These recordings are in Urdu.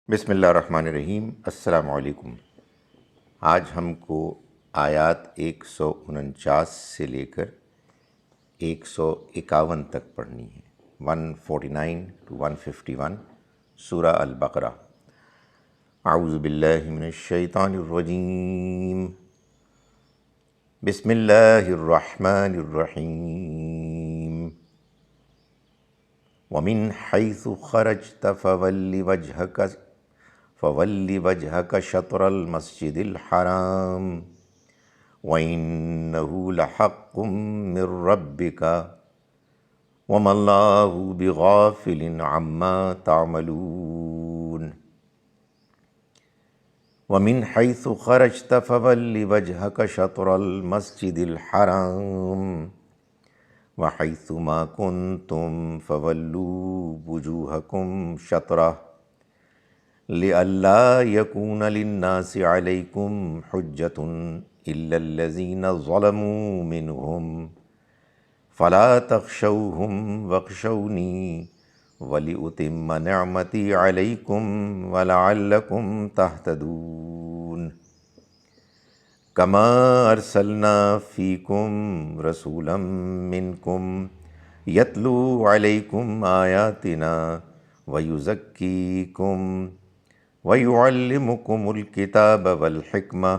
بسم اللہ الرحمن الرحیم۔ السلام علیکم۔ آج ہم کو آیات 149 سے لے کر 151 تک پڑھنی ہے، 149 to 151 سورہ البقرہ۔ اعوذ باللہ من الشیطان الرجیم، بسم اللہ الرحمن الرحیم۔ وَمِنْ حَيْثُ خَرَجْتَ فَوَلِّ وَجْهَكَ شَطْرَ الْمَسْجِدِ الْحَرَامِ وَإِنَّهُ لَحَقٌّ مِّن رَّبِّكَ وَمَا اللَّهُ بِغَافِلٍ عَمَّا تَعْمَلُونَ۔ وَمِنْ حَيْثُ خَرَجْتَ فَوَلِّ وَجْهَكَ شَطْرَ الْمَسْجِدِ الْحَرَامِ وَحَيْثُ مَا كُنتُمْ فَوَلُّوا وُجُوهَكُمْ شَطْرَهُ لِئَلَّا يَكُونَ لِلنَّاسِ عَلَيْكُمْ حُجَّةٌ إِلَّا الَّذِينَ ظَلَمُوا مِنْهُمْ فَلَا تَخْشَوْهُمْ وَاخْشَوْنِي وَلِأُتِمَّ نِعْمَتِي عَلَيْكُمْ وَلَعَلَّكُمْ تَهْتَدُونَ۔ كَمَا أَرْسَلْنَا فِيكُمْ رَسُولًا مِّنْكُمْ يَتْلُو عَلَيْكُمْ آيَاتِنَا وَيُزَكِّيكُمْ وَيُعَلِّمُكُمُ الْكِتَابَ وَالْحِكْمَةَ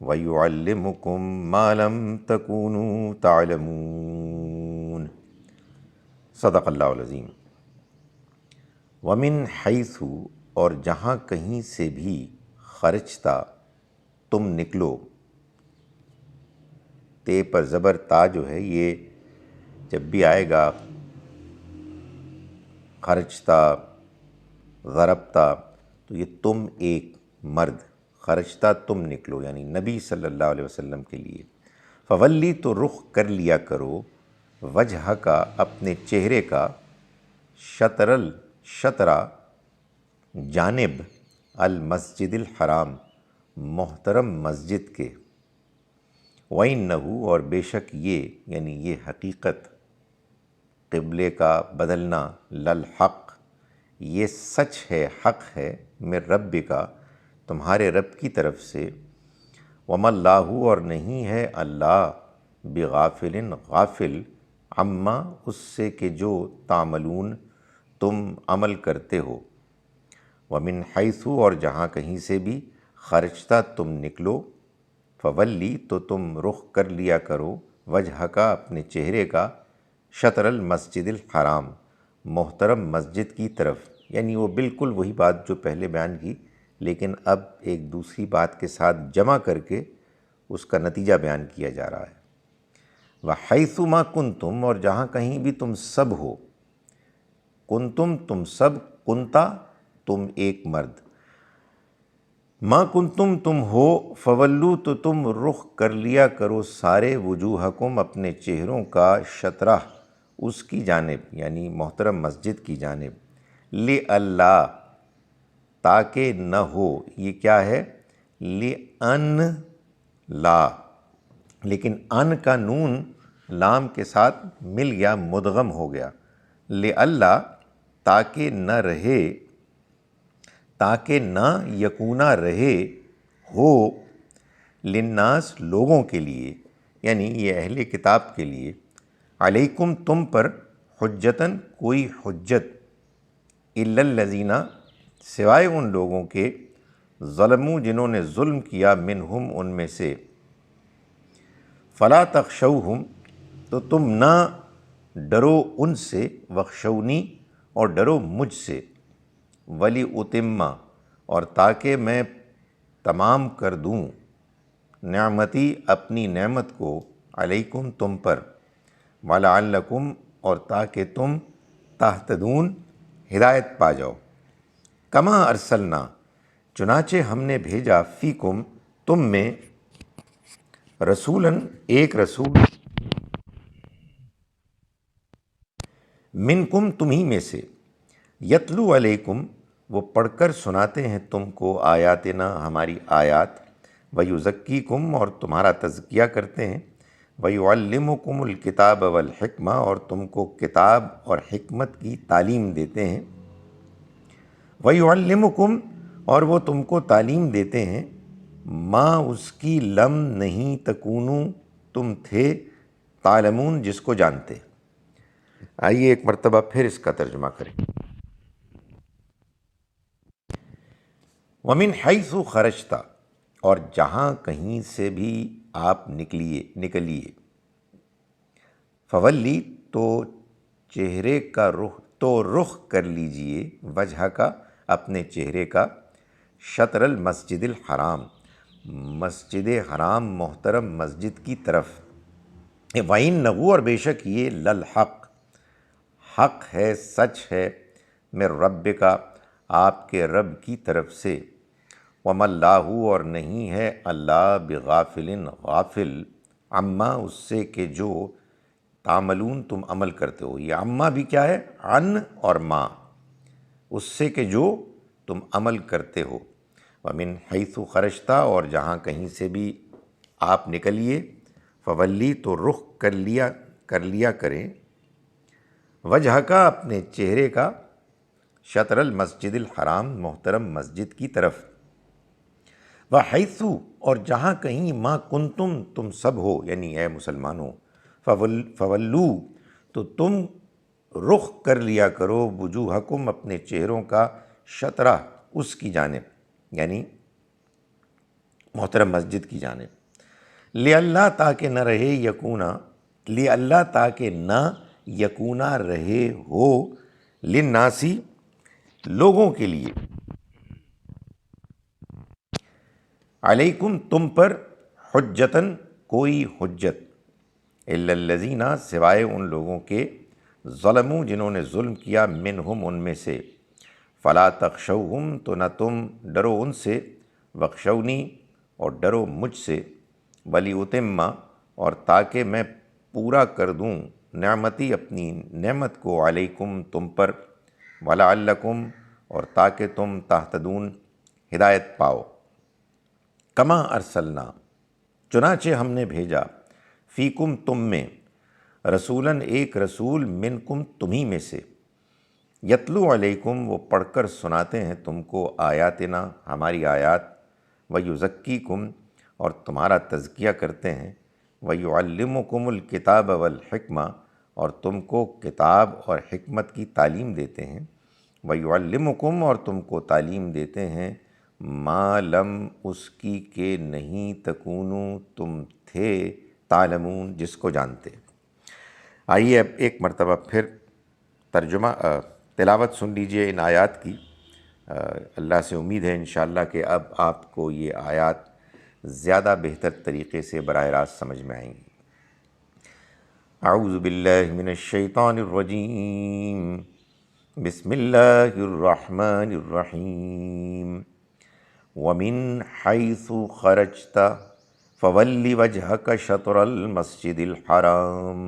وَيُعَلِّمُكُم مَّا لَمْ تَكُونُوا تَعْلَمُونَ۔ صدق اللہ العظیم۔ وَمِنْ حَيْثُ، اور جہاں کہیں سے بھی، خرجتا، تم نکلو۔ تے پر زبر تا جو ہے یہ جب بھی آئے گا، خرجتا، ضربتا، تو یہ تم ایک مرد، خرجتا تم نکلو، یعنی نبی صلی اللہ علیہ وسلم کے لیے۔ فولی، تو رخ کر لیا کرو، وجہ کا، اپنے چہرے کا، شطرا، جانب، المسجد الحرام، محترم مسجد کے۔ وَإِنَّهُ، اور بے شک یہ، یعنی یہ حقیقت، قبلے کا بدلنا، للحق، یہ سچ ہے، حق ہے، من ربک، تمہارے رب کی طرف سے۔ وما اللہ، اور نہیں ہے اللہ، بغافل، غافل، عما، اس سے کہ جو تعملون، تم عمل کرتے ہو۔ ومن حیث، اور جہاں کہیں سے بھی، خرجتا تم نکلو، فولی، تو تم رخ کر لیا کرو، وجہ کا، اپنے چہرے کا، شطر المسجد الحرام، محترم مسجد کی طرف، یعنی وہ بالکل وہی بات جو پہلے بیان کی، لیکن اب ایک دوسری بات کے ساتھ جمع کر کے اس کا نتیجہ بیان کیا جا رہا ہے۔ وَحَيْثُ مَا كُنْتُمْ، اور جہاں کہیں بھی تم سب ہو، کنتم، تم سب، کنتا، تم ایک مرد، ما کنتم، تم ہو، فولو، تو تم رخ کر لیا کرو سارے، وجوہکم، اپنے چہروں کا، شطرہ، اس کی جانب، یعنی محترم مسجد کی جانب، لِأَلَّا، تاکہ نہ ہو، یہ کیا ہے، لِأَن، لا، لیکن ان کا نون لام کے ساتھ مل گیا، مدغم ہو گیا، لِأَلَّا، تاکہ نہ رہے، تاکہ نہ یکونا رہے، ہو، للناس، لوگوں کے لیے، یعنی یہ اہل کتاب کے لیے، علیکم، تم پر، حجتاً، کوئی حجت، الا الذین، سوائے ان لوگوں کے، ظلموا، جنہوں نے ظلم کیا، منہم، ان میں سے، فلا تخشوہم، تو تم نہ ڈرو ان سے، واخشونی، اور ڈرو مجھ سے، ولی اتمہ، اور تاکہ میں تمام کر دوں، نعمتی، اپنی نعمت کو، علیکم، تم پر، ولعلکم، اور تاکہ تم، تہتدون، ہدایت پا جاؤ۔ کما ارسلنا، چنانچہ ہم نے بھیجا، فیکم، تم میں، رسولاً، ایک رسول، منکم، تمہیں میں سے، یتلو علیکم، وہ پڑھ کر سناتے ہیں تم کو، آیاتنا، ہماری آیات، ویزکیکم، اور تمہارا تزکیہ کرتے ہیں، ویعلمکم الکتاب والحکمہ، اور تم کو کتاب اور حکمت کی تعلیم دیتے ہیں، وَيُعَلِّمُكُمْ، اور وہ تم کو تعلیم دیتے ہیں، ما اس کی لم نہیں تکونو تم تھے، تعلمون جس کو جانتے۔ آئیے ایک مرتبہ پھر اس کا ترجمہ کریں۔ وَمِنْ حَيْثُ خَرَجْتَ، اور جہاں کہیں سے بھی آپ نکلیے، فولی، تو چہرے کا رخ کر لیجئے، وجہ کا، اپنے چہرے کا، شطر المسجد الحرام، مسجد حرام محترم مسجد کی طرف، وَإِنَّهُ، اور بے شک یہ، للحق، حق ہے، سچ ہے، من ربک، آپ کے رب کی طرف سے، وَمَا اللَّهُ، اور نہیں ہے اللہ، بغافل، غافل، عما، اس سے کہ جو، تعملون، تم عمل کرتے ہو۔ یہ عما بھی کیا ہے؟ عن اور ما، اس سے کہ جو تم عمل کرتے ہو۔ وَمِنْ حَيْثُ خَرَجْتَ، اور جہاں کہیں سے بھی آپ نکلیے، فولی، تو رخ کر لیا کریں، وجہ کا، اپنے چہرے کا، شطر المسجد الحرام محترم مسجد کی طرف، وَحَيْثُ، اور جہاں کہیں، ما کنتم، تم سب ہو، یعنی اے مسلمانوں، فولو، تو تم رخ کر لیا کرو، وجوہکم، اپنے چہروں کا، شطرہ، اس کی جانب، یعنی محترم مسجد کی جانب، لِأَلَّا، تاکہ نہ رہے، یکونا، لِأَلَّا، تاکہ نہ، یکونا، رہے ہو، للناسی، لوگوں کے لیے، علیکم، تم پر، حجتاً، کوئی حجت، الا الذین، سوائے ان لوگوں کے، ظلموا، جنہوں نے ظلم کیا، منہم، ان میں سے، فلا تخشوہم، تو نہ تم ڈرو ان سے، واخشونی، اور ڈرو مجھ سے، ولیتم، اور تاکہ میں پورا کر دوں، نعمتی، اپنی نعمت کو، علیکم، تم پر، ولعلکم، اور تاکہ تم، تہتدون، ہدایت پاؤ، کما ارسلنا، چنانچہ ہم نے بھیجا، فیکم، تم میں، رسولاً، ایک رسول، منکم، تمہیں میں سے، یتلو علیکم، وہ پڑھ کر سناتے ہیں تم کو، آیاتنا، ہماری آیات، ویزکیکم، اور تمہارا تزکیہ کرتے ہیں، ویعلمکم الکتاب والحکمہ، اور تم کو کتاب اور حکمت کی تعلیم دیتے ہیں، ویعلمکم، اور تم کو تعلیم دیتے ہیں، ما لم، اس کی کہ نہیں، تکونو، تم تھے، تعلمون، جس کو جانتے۔ آئیے اب ایک مرتبہ پھر ترجمہ تلاوت سن لیجئے ان آیات کی۔ اللہ سے امید ہے انشاءاللہ کہ اب آپ کو یہ آیات زیادہ بہتر طریقے سے براہ راست سمجھ میں آئیں گی۔ اعوذ باللہ من الشیطان الرجیم، بسم اللہ الرحمن الرحیم، وَمِنْ حَيْثُ خَرَجْتَ فَوَلِّ وَجْهَكَ شَطْرَ الْمَسْجِدِ الْحَرَامِ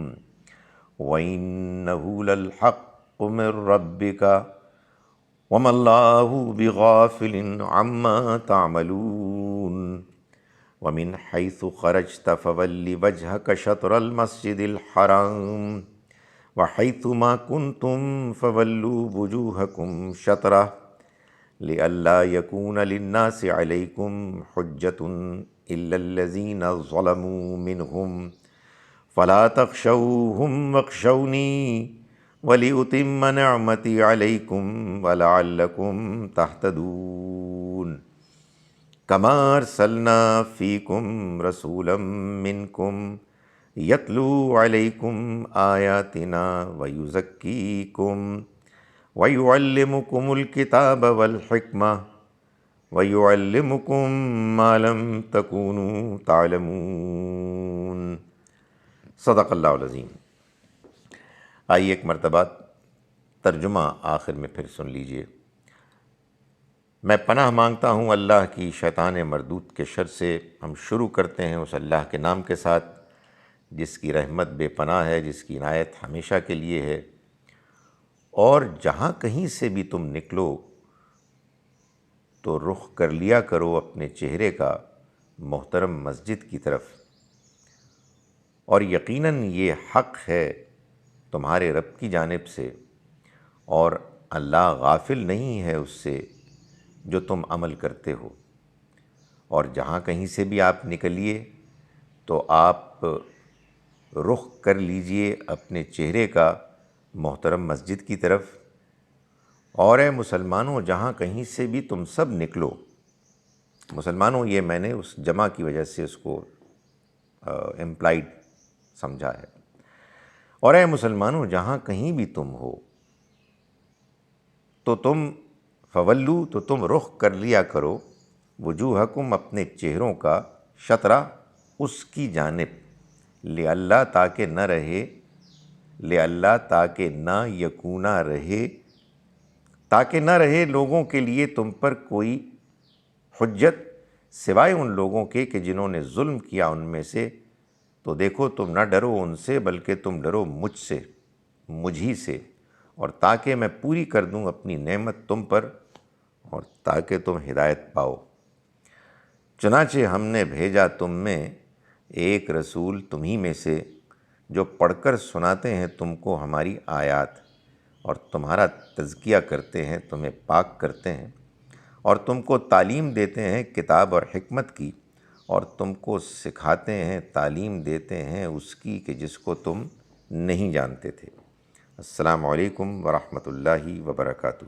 وَإِنَّهُ لَلْحَقُّ مِنْ رَبِّكَ وَمَا اللَّهُ بِغَافِلٍ عَمَّا تَعْمَلُونَ۔ وَمِنْ حَيْثُ خَرَجْتَ فَوَلِّ وَجْهَكَ شَطْرَ الْمَسْجِدِ الْحَرَامِ وَحَيْثُ مَا كُنْتُمْ فَوَلُّوا وُجُوهَكُمْ شَطْرَهُ لِأَلَّا يَكُونَ لِلنَّاسِ عَلَيْكُمْ حُجَّةٌ إِلَّا الَّذِينَ ظَلَمُوا مِنْهُمْ فَلَا تَخْشَوْهُمْ وَاخْشَوْنِي وَلِأُتِمَّ نِعْمَتِي عَلَيْكُمْ وَلَعَلَّكُمْ تَهْتَدُونَ۔ كَمَا أَرْسَلْنَا فِيكُمْ رَسُولًا مِّنْكُمْ يَتْلُو عَلَيْكُمْ آيَاتِنَا وَيُزَكِّيكُمْ وَيُعَلِّمُكُمُ الْكِتَابَ وَالْحِكْمَةَ وَيُعَلِّمُكُم مَّا لَمْ تَكُونُوا تَعْلَمُونَ۔ صدق اللہ العظیم۔ آئیے ایک مرتبہ ترجمہ آخر میں پھر سن لیجئے۔ میں پناہ مانگتا ہوں اللہ کی شیطان مردود کے شر سے۔ ہم شروع کرتے ہیں اس اللہ کے نام کے ساتھ جس کی رحمت بے پناہ ہے، جس کی عنایت ہمیشہ کے لیے ہے۔ اور جہاں کہیں سے بھی تم نکلو تو رخ کر لیا کرو اپنے چہرے کا، محترم مسجد کی طرف، اور یقیناً یہ حق ہے تمہارے رب کی جانب سے، اور اللہ غافل نہیں ہے اس سے جو تم عمل کرتے ہو۔ اور جہاں کہیں سے بھی آپ نکلیے تو آپ رخ کر لیجئے اپنے چہرے کا محترم مسجد کی طرف۔ اور اے مسلمانوں، جہاں کہیں سے بھی تم سب نکلو، مسلمانوں یہ میں نے اس جمع کی وجہ سے اس کو امپلائڈ سمجھا ہے، اور اے مسلمانوں جہاں کہیں بھی تم ہو تو تم فولو، تو تم رخ کر لیا کرو وجوہکم، اپنے چہروں کا، شطرہ، اس کی جانب، لئلا، تاکہ نہ رہے، لئلا، تاکہ نہ یکونا رہے، تاکہ نہ رہے لوگوں کے لیے تم پر کوئی حجت سوائے ان لوگوں کے کہ جنہوں نے ظلم کیا ان میں سے۔ تو دیکھو تم نہ ڈرو ان سے بلکہ تم ڈرو مجھ سے، مجھ ہی سے، اور تاکہ میں پوری کر دوں اپنی نعمت تم پر، اور تاکہ تم ہدایت پاؤ۔ چنانچہ ہم نے بھیجا تم میں ایک رسول تمہیں میں سے، جو پڑھ کر سناتے ہیں تم کو ہماری آیات، اور تمہارا تزکیہ کرتے ہیں، تمہیں پاک کرتے ہیں، اور تم کو تعلیم دیتے ہیں کتاب اور حکمت کی، اور تم کو سکھاتے ہیں، تعلیم دیتے ہیں اس کی کہ جس کو تم نہیں جانتے تھے۔ السلام علیکم ورحمۃ اللہ وبرکاتہ۔